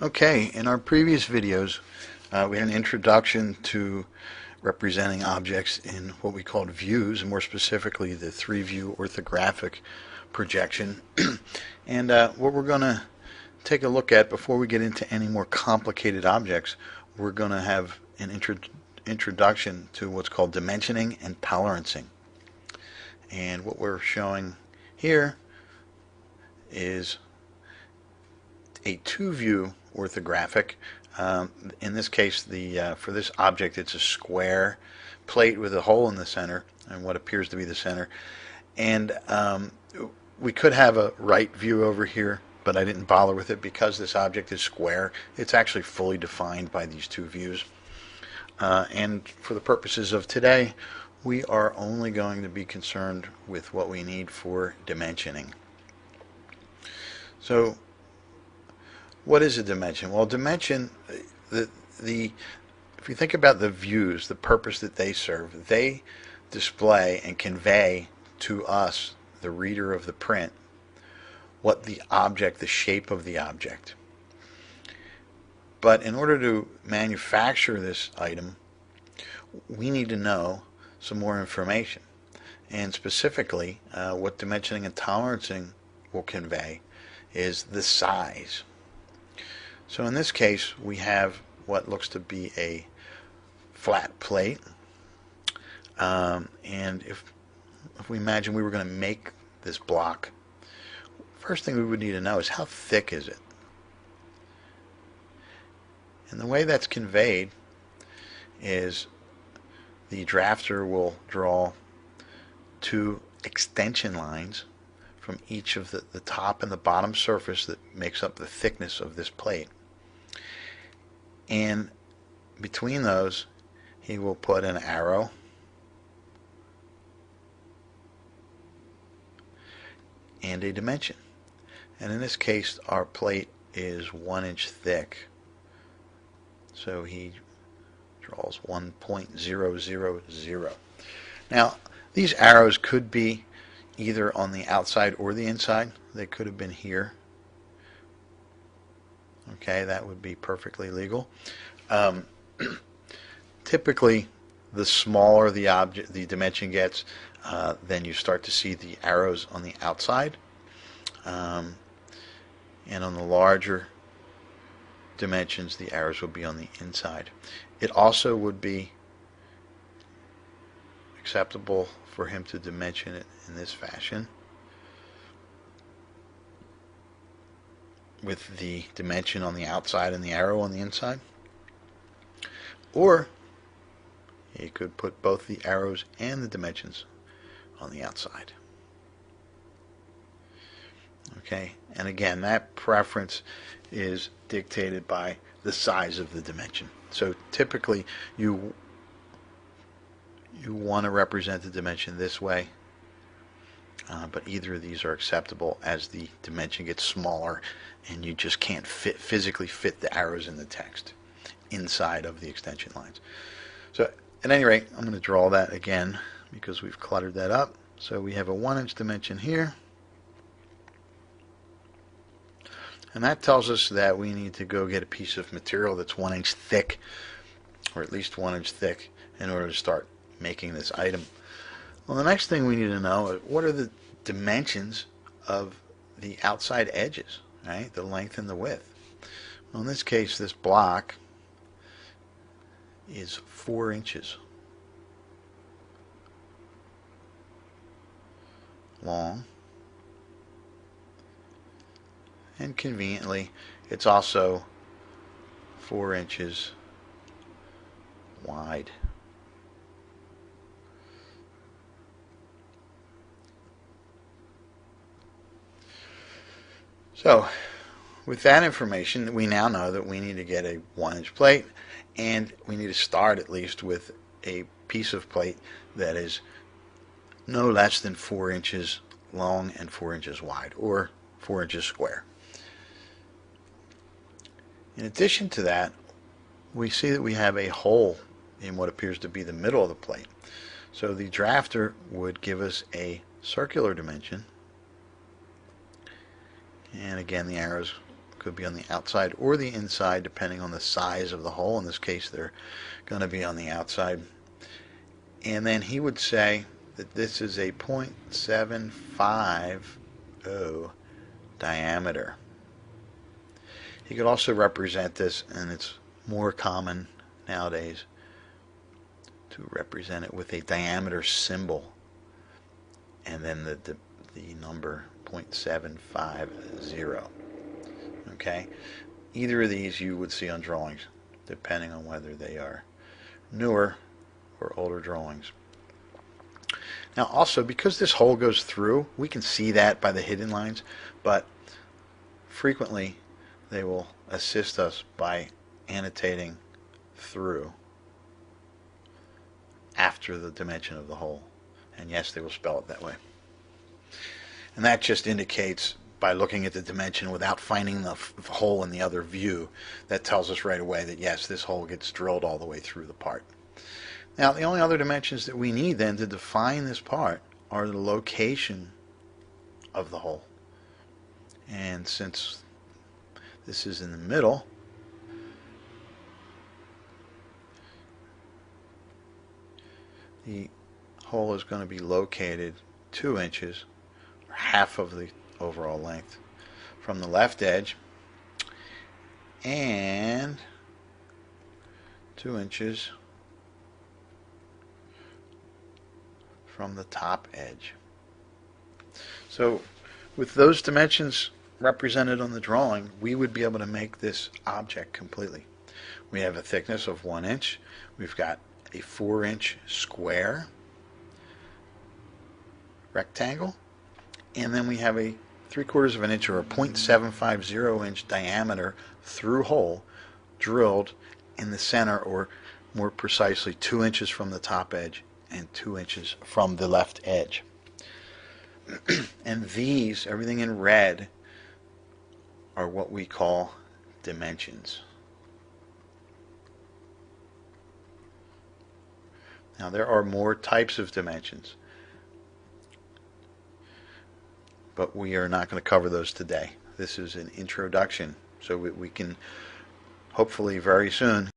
Okay, in our previous videos, we had an introduction to representing objects in what we called views, and more specifically the three-view orthographic projection. And what we're going to take a look at before we get into any more complicated objects, we're going to have an introduction to what's called dimensioning and tolerancing. And what we're showing here is a two-view orthographic. In this case, for this object, it's a square plate with a hole in the center, and what appears to be the center. And we could have a right view over here, but I didn't bother with it because this object is square. It's actually fully defined by these two views. And for the purposes of today, we are only going to be concerned with what we need for dimensioning. So, what is a dimension? Well, dimension, if you think about the views, the purpose that they serve, they display and convey to us, the reader of the print, what the object, the shape of the object. But in order to manufacture this item, we need to know some more information. And specifically, what dimensioning and tolerancing will convey is the size. So in this case, we have what looks to be a flat plate. And if we imagine we were going to make this block, first thing we would need to know is how thick is it? And the way that's conveyed is the drafter will draw two extension lines from each of the top and the bottom surface that makes up the thickness of this plate. And between those, he will put an arrow and a dimension. And in this case, our plate is 1 inch thick. So he draws 1.000. Now, these arrows could be either on the outside or the inside. They could have been here. Okay, that would be perfectly legal. Typically, the smaller the object, the dimension gets, then you start to see the arrows on the outside. And on the larger dimensions, the arrows will be on the inside. It also would be acceptable for him to dimension it in this fashion, with the dimension on the outside and the arrow on the inside. Or he could put both the arrows and the dimensions on the outside. Okay, and again, that preference is dictated by the size of the dimension. So typically you want to represent the dimension this way, but either of these are acceptable as the dimension gets smaller and you just can't physically fit the arrows in the text inside of the extension lines. So at any rate, I'm going to draw that again because we've cluttered that up. So we have a 1 inch dimension here, and that tells us that we need to go get a piece of material that's 1 inch thick, or at least 1 inch thick, in order to start making this item. Well, the next thing we need to know is what are the dimensions of the outside edges, right? The length and the width. Well, in this case, this block is 4 inches long, and conveniently, it's also 4 inches wide. So, with that information, we now know that we need to get a 1 inch plate, and we need to start at least with a piece of plate that is no less than 4 inches long and 4 inches wide, or 4 inches square. In addition to that, we see that we have a hole in what appears to be the middle of the plate. So the drafter would give us a circular dimension, and again the arrows Could be on the outside or the inside, depending on the size of the hole. In this case, they're going to be on the outside. And then he would say that this is a 0.750 diameter. He could also represent this, and it's more common nowadays to represent it with a diameter symbol and then the number 0.750. Okay? Either of these you would see on drawings, depending on whether they are newer or older drawings. Now also, because this hole goes through, we can see that by the hidden lines, but frequently they will assist us by annotating through after the dimension of the hole. And yes, they will spell it that way. And that just indicates, by looking at the dimension without finding the hole in the other view, that tells us right away that yes, this hole gets drilled all the way through the part. Now, the only other dimensions that we need then to define this part are the location of the hole. And since this is in the middle, the hole is going to be located 2 inches, or half of the overall length, from the left edge, and 2 inches from the top edge. So with those dimensions represented on the drawing, we would be able to make this object completely. We have a thickness of 1 inch. We've got a 4-inch square rectangle, and then we have a 3/4 of an inch, or a 0.750 inch diameter through hole drilled in the center, or more precisely 2 inches from the top edge and 2 inches from the left edge. And these, everything in red, are what we call dimensions. Now there are more types of dimensions, but we are not going to cover those today. This is an introduction, so we can hopefully very soon